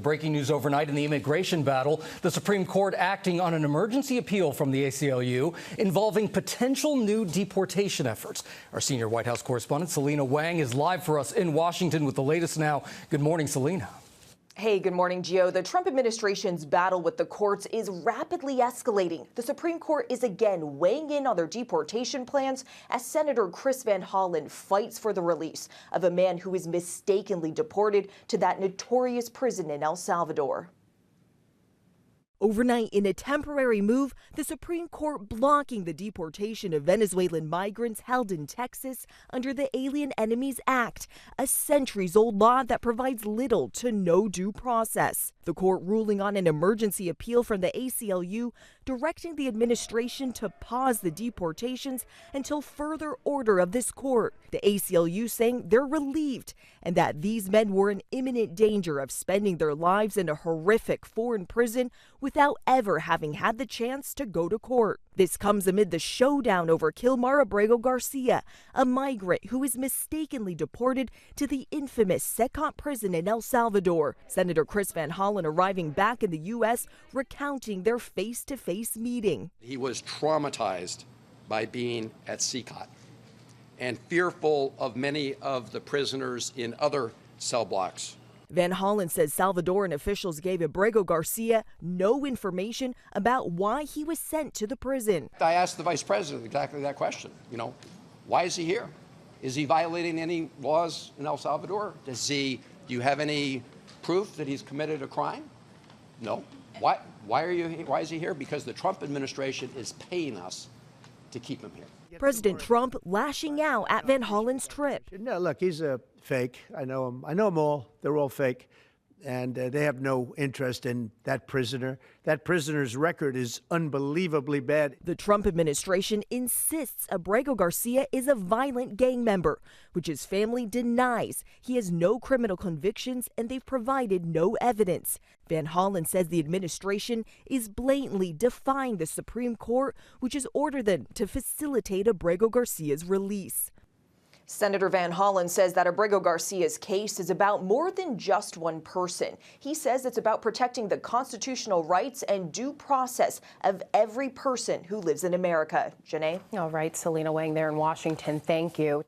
breaking news overnight in the immigration battle. The Supreme Court acting on an emergency appeal from the ACLU involving potential new deportation efforts. Our senior White House correspondent, Selena Wang, is live for us in Washington with the latest now. Good morning, Selena. Hey, good morning, Gio. The Trump administration's battle with the courts is rapidly escalating. The Supreme Court is again weighing in on their deportation plans as Senator Chris Van Hollen fights for the release of a man who was mistakenly deported to that notorious prison in El Salvador. Overnight, in a temporary move, the Supreme Court blocking the deportation of Venezuelan migrants held in Texas under the Alien Enemies Act, a centuries-old law that provides little to no due process. The court ruling on an emergency appeal from the ACLU directing the administration to pause the deportations until further order of this court. The ACLU saying they're relieved and that these men were in imminent danger of spending their lives in a horrific foreign prison without ever having had the chance to go to court. This comes amid the showdown over Kilmar Abrego Garcia, a migrant who was mistakenly deported to the infamous SCOTUS prison in El Salvador. Senator Chris Van Hollen arriving back in the U.S., recounting their face-to-face meeting. He was traumatized by being at SCOTUS and fearful of many of the prisoners in other cell blocks. Van Hollen says Salvadoran officials gave Abrego Garcia no information about why he was sent to the prison. I asked the vice president exactly that question. Why is he here? Is he violating any laws in El Salvador? Do you have any proof that he's committed a crime? No. Why is he here? Because the Trump administration is paying us to keep him here. President Trump lashing out at Van Hollen's trip. No, look, he's a fake. I know him. I know them all. They're all fake. And they have no interest in that prisoner. That prisoner's record is unbelievably bad. The Trump administration insists Abrego Garcia is a violent gang member, which his family denies. He has no criminal convictions and they've provided no evidence. Van Hollen says the administration is blatantly defying the Supreme Court, which has ordered them to facilitate Abrego Garcia's release. Senator Van Hollen says that Abrego Garcia's case is about more than just one person. He says it's about protecting the constitutional rights and due process of every person who lives in America. Janae? All right, Selena Wang there in Washington. Thank you.